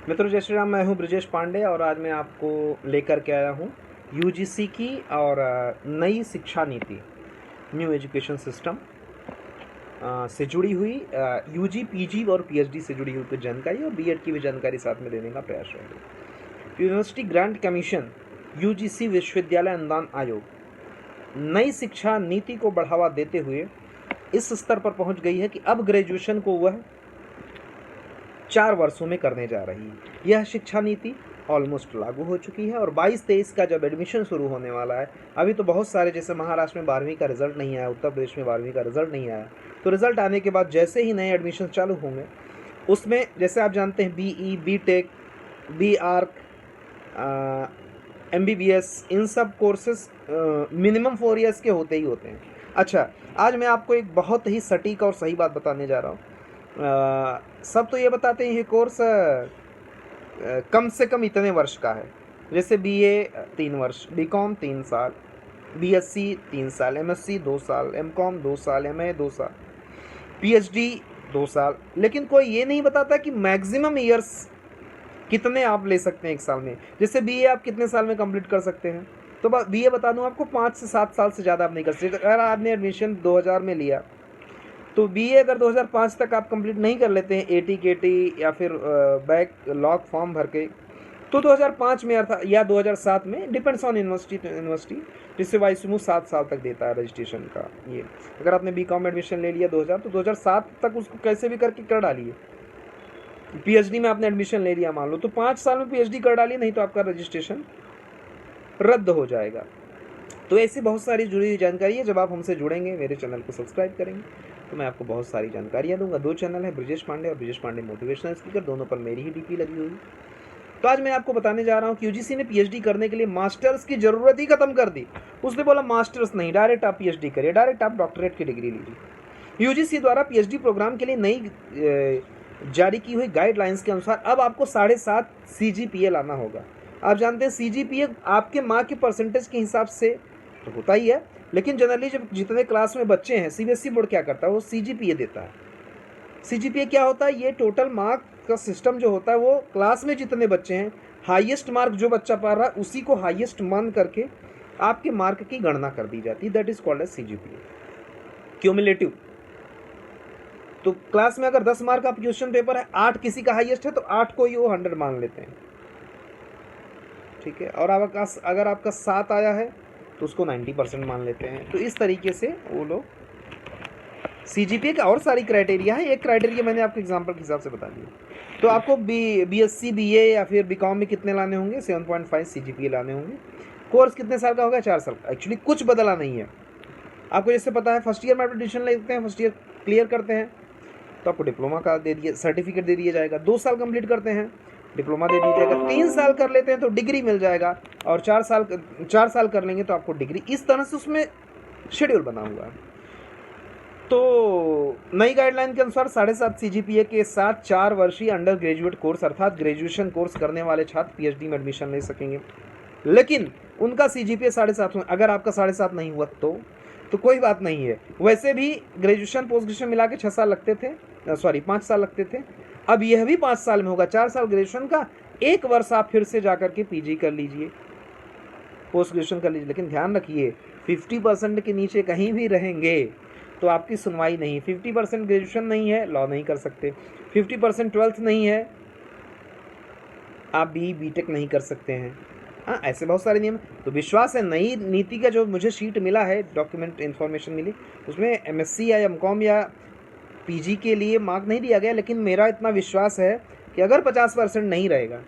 मित्रों जय श्री राम। मैं हूं ब्रिजेश पांडे और आज मैं आपको लेकर के आया हूं यूजीसी की और नई शिक्षा नीति, न्यू एजुकेशन सिस्टम से जुड़ी हुई यूजी, पीजी और पीएचडी से जुड़ी हुई कुछ जानकारी और बीएड की भी जानकारी साथ में देने का प्रयास रहेगा। यूनिवर्सिटी ग्रांट कमीशन, यूजीसी विश्वविद्यालय अनुदान आयोग नई शिक्षा नीति को बढ़ावा देते हुए इस स्तर पर पहुंच गई है कि अब ग्रेजुएशन को वह 4 वर्षों में करने जा रही है। यह शिक्षा नीति ऑलमोस्ट लागू हो चुकी है और 22-23 का जब एडमिशन शुरू होने वाला है, अभी तो बहुत सारे, जैसे महाराष्ट्र में 12वीं का रिजल्ट नहीं आया, उत्तर प्रदेश में 12वीं का रिजल्ट नहीं आया, तो रिजल्ट आने के बाद जैसे ही नए एडमिशन चालू होंगे, उसमें जैसे आप जानते हैं BE, BTech, B Arch, MBBS, इन सब कोर्सेस मिनिमम 4 ईयर्स के होते ही होते हैं। अच्छा, आज मैं आपको एक बहुत ही सटीक और सही बात बताने जा रहा हूँ। सब तो ये बताते हैं ये कोर्स कम से कम इतने वर्ष का है, जैसे बीए 3 वर्ष, बीकॉम 3 साल, बीएससी 3 साल, एमएससी 2 साल, एमकॉम 2 साल, एमए 2 साल, पीएचडी 2 साल, लेकिन कोई ये नहीं बताता कि मैक्सिमम ईयर्स कितने आप ले सकते हैं एक साल में। जैसे बीए आप कितने साल में कंप्लीट कर सकते हैं, तो बीए बता दूं आपको 5 से 7 साल से ज़्यादा आप नहीं कर सकते। अगर आपने एडमिशन 2000 में लिया तो बीए अगर 2005 तक आप कंप्लीट नहीं कर लेते हैं एटी केटी या फिर बैक लॉग फॉर्म भर के, तो 2005 में अर्थात या 2007 में, depends on university to university, जिससे वाईसमू 7 साल तक देता है रजिस्ट्रेशन का। ये अगर आपने बीकॉम एडमिशन ले लिया 2000, तो 2007 तक उसको कैसे भी करके कर डालिए। पीएचडी में आपने एडमिशन ले लिया मान लो, तो 5 साल में पीएचडी कर डालिए, नहीं तो आपका रजिस्ट्रेशन रद्द हो जाएगा। तो ऐसी बहुत सारी जुड़ी हुई जानकारी है। जब आप हमसे जुड़ेंगे, मेरे चैनल को सब्सक्राइब करेंगे, तो मैं आपको बहुत सारी जानकारियाँ दूंगा। 2 चैनल है, ब्रिजेश पांडे और ब्रिजेश पांडे मोटिवेशनल स्पीकर, दोनों पर मेरी ही डीपी लगी हुई। तो आज मैं आपको बताने जा रहा हूँ कि यूजीसी ने पीएचडी करने के लिए मास्टर्स की जरूरत ही खत्म कर दी। उसने बोला मास्टर्स नहीं, डायरेक्ट आप पीएचडी करिए, डायरेक्ट आप डॉक्टरेट की डिग्री लीजिए। यूजीसी द्वारा पीएचडी प्रोग्राम के लिए नई जारी की हुई गाइडलाइंस के अनुसार अब आपको 7.5 सीजीपीए लाना होगा। आप जानते हैं सीजीपीए आपके मार्क के परसेंटेज के हिसाब से तो होता ही है, लेकिन जनरली जब जितने क्लास में बच्चे हैं, सीबीएसई बोर्ड क्या करता है, वो सीजीपीए देता है। सीजीपीए क्या होता है, ये टोटल मार्क का सिस्टम जो होता है, वो क्लास में जितने बच्चे हैं, हाईएस्ट मार्क जो बच्चा पा रहा है उसी को हाईएस्ट मान करके आपके मार्क की गणना कर दी जाती है। That is called as CGPA, cumulative. तो क्लास में अगर 10 मार्क का क्वेश्चन पेपर है, 8 किसी का हाईएस्ट है, तो 8 को ही वो 100 मान लेते हैं, ठीक है। और अगर आपका 7 आया है तो उसको 90% मान लेते हैं। तो इस तरीके से वो लोग सीजीपीए का और सारी क्राइटेरिया है। एक क्राइटेरिया मैंने आपको एग्जांपल के हिसाब से बता दिया। तो आपको बीएससी, बीए या फिर बीकॉम में कितने लाने होंगे, 7.5 सीजीपीए लाने होंगे। कोर्स कितने साल का होगा, 4 साल का। एक्चुअली कुछ बदला नहीं है। आपको जैसे पता है, फर्स्ट ईयर में आप एडमिशन लेते हैं, फर्स्ट ईयर क्लियर करते हैं तो आपको डिप्लोमा का दे दिया, सर्टिफिकेट दे दिया जाएगा। 2 साल कंप्लीट करते हैं, डिप्लोमा दे दी जाएगा। 3 साल कर लेते हैं तो डिग्री मिल जाएगा, और 4 साल कर लेंगे तो आपको डिग्री। इस तरह से उसमें शेड्यूल बना हुआ है। तो नई गाइडलाइन के अनुसार 7.5 सीजीपीए के साथ 4 वर्षीय अंडर ग्रेजुएट कोर्स अर्थात ग्रेजुएशन कोर्स करने वाले छात्र पीएचडी में एडमिशन ले सकेंगे, लेकिन उनका सीजीपीए 7.5 में। अगर आपका 7.5 नहीं हुआ तो कोई बात नहीं है। वैसे भी ग्रेजुएशन पोस्ट ग्रेजुएशन मिला के 6 साल लगते थे, 5 साल लगते थे। अब यह भी 5 साल में होगा। 4 साल ग्रेजुएशन का, 1 वर्ष आप फिर से जाकर के पीजी कर लीजिए, पोस्ट ग्रेजुएशन कर लीजिए। लेकिन ध्यान रखिए, 50% के नीचे कहीं भी रहेंगे तो आपकी सुनवाई नहीं। 50% ग्रेजुएशन नहीं है, लॉ नहीं कर सकते। 50% 12th नहीं है, आप बीटेक नहीं कर सकते हैं। हाँ, ऐसे बहुत सारे नियम। तो विश्वास है, नई नीति का जो मुझे शीट मिला है, डॉक्यूमेंट इन्फॉर्मेशन मिली, उसमें एमएससी या एमकॉम या पीजी के लिए मार्क नहीं दिया गया, लेकिन मेरा इतना विश्वास है कि अगर 50% नहीं रहेगा,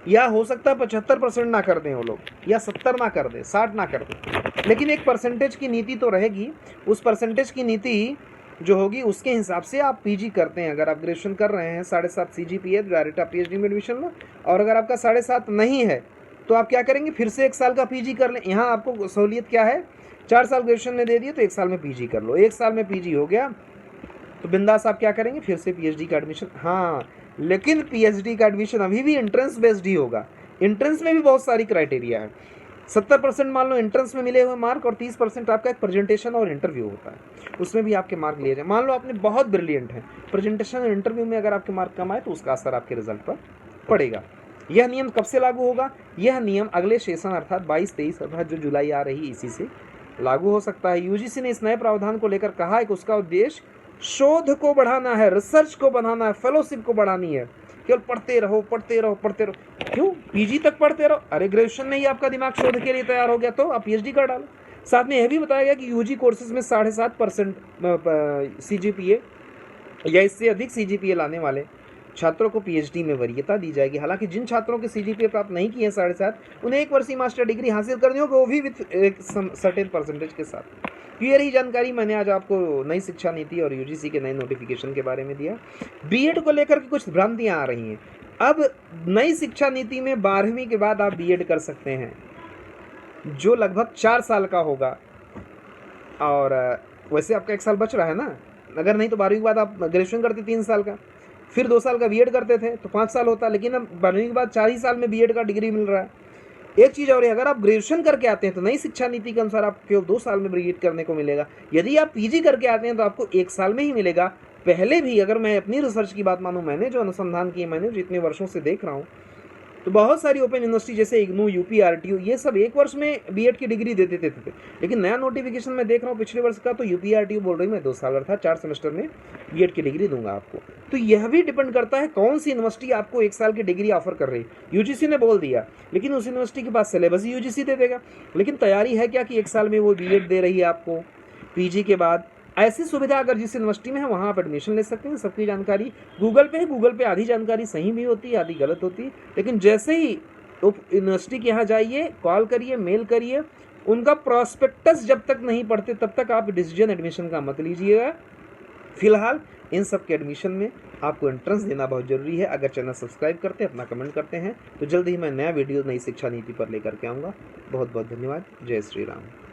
या हो सकता है 75% ना कर दें वो लोग, या 70 ना कर दें, 60 ना कर दें, लेकिन एक परसेंटेज की नीति तो रहेगी। उस परसेंटेज की नीति जो होगी उसके हिसाब से आप पीजी करते हैं। अगर आप ग्रेजुएशन कर रहे हैं, 7.5 सीजीपीए, डायरेक्ट आप पीएचडी में एडमिशन लो। और अगर आपका 7.5 नहीं है तो आप क्या करेंगे, फिर से 1 साल का पीजी कर लें। यहाँ आपको सहूलियत क्या है, 4 साल ग्रेजुएशन में दे दिए तो 1 साल में पीजी कर लो। 1 साल में पीजी हो गया तो बिंदास आप क्या करेंगे, फिर से पीएचडी का एडमिशन। हाँ, लेकिन पीएचडी का एडमिशन अभी भी एंट्रेंस बेस्ड ही होगा। एंट्रेंस में भी बहुत सारी क्राइटेरिया है। 70% मान लो एंट्रेंस में मिले हुए मार्क, और 30% आपका एक प्रेजेंटेशन और इंटरव्यू होता है, उसमें भी आपके मार्क लिए जाए। मान लो आपने बहुत ब्रिलियंट है, प्रेजेंटेशन और इंटरव्यू में अगर आपके मार्क कम आए तो उसका असर आपके रिजल्ट पर पड़ेगा। यह नियम कब से लागू होगा? यह नियम अगले सेशन अर्थात 22-23 अर्थात जो जुलाई आ रही इसी से लागू हो सकता है। यूजीसी ने इस नए प्रावधान को लेकर कहा है कि उसका उद्देश्य शोध को बढ़ाना है, रिसर्च को बढ़ाना है, फेलोशिप को बढ़ानी है। केवल पढ़ते रहो पढ़ते रहो पढ़ते रहो। क्यों? पीजी तक पढ़ते रहो। अरे ग्रेजुएशन में ही आपका दिमाग शोध के लिए तैयार हो गया तो आप पीएचडी कर डालो। साथ में यह भी बताया गया कि यूजी कोर्सेज में 7.5% CGPA या इससे अधिक CGPA लाने वाले छात्रों को पीएचडी में वरीयता दी जाएगी। हालांकि जिन छात्रों के CGPA प्राप्त नहीं किए हैं 7.5, उन्हें 1 वर्षीय मास्टर डिग्री हासिल करनी होगी, वो भी विथ एक सर्टेन परसेंटेज के साथ। ये रही जानकारी मैंने आज आपको नई शिक्षा नीति और यूजीसी के नए नोटिफिकेशन के बारे में दिया। बीएड को लेकर के कुछ भ्रांतियां आ रही हैं। अब नई शिक्षा नीति में 12वीं के बाद आप बीएड कर सकते हैं, जो लगभग 4 साल का होगा। और वैसे आपका 1 साल बच रहा है ना, अगर नहीं तो 12वीं के बाद आप ग्रेजुएशन करते 3 साल का, फिर 2 साल का बीएड करते थे तो 5 साल होता। लेकिन अब 12वीं के बाद 4 ही साल में बीएड का डिग्री मिल रहा है। एक चीज़ और है, अगर आप ग्रेजुएशन करके आते हैं तो नई शिक्षा नीति के अनुसार आपको केवल 2 साल में बीएड करने को मिलेगा। यदि आप पीजी करके आते हैं तो आपको 1 साल में ही मिलेगा। पहले भी अगर मैं अपनी रिसर्च की बात मानूं, मैंने जो अनुसंधान किए, मैंने जो इतने वर्षों से देख रहा हूँ, तो बहुत सारी ओपन यूनिवर्सिटी जैसे इग्नू, यूपी, आरटीयू, ये सब 1 वर्ष में बीएड की डिग्री देते थे। लेकिन नया नोटिफिकेशन में देख रहा हूँ पिछले वर्ष का, तो यूपी, आरटीयू बोल रही मैं 2 साल अर्थात 4 सेमेस्टर में बीएड की डिग्री दूंगा आपको। तो यह भी डिपेंड करता है कौन सी यूनिवर्सिटी आपको 1 साल की डिग्री ऑफर कर रही है। यूजीसी ने बोल दिया, लेकिन उस यूनिवर्सिटी के पास सिलेबस ही यूजीसी दे देगा। लेकिन तैयारी है क्या कि 1 साल में वो बीएड दे रही है आपको पीजी के बाद? ऐसी सुविधा अगर जिस यूनिवर्सिटी में है वहाँ आप एडमिशन ले सकते हैं। सबकी जानकारी गूगल पे है। गूगल पे आधी जानकारी सही भी होती है, आधी गलत होती है। लेकिन जैसे ही तो यूनिवर्सिटी के यहाँ जाइए, कॉल करिए, मेल करिए, उनका प्रॉस्पेक्टस जब तक नहीं पढ़ते तब तक आप डिसीजन एडमिशन का मत लीजिएगा। फिलहाल इन सब के एडमिशन में आपको एंट्रेंस देना बहुत जरूरी है। अगर चैनल सब्सक्राइब करते हैं, अपना कमेंट करते हैं, तो जल्दी ही मैं नया वीडियो नई शिक्षा नीति पर लेकर के आऊँगा। बहुत बहुत धन्यवाद। जय श्री राम।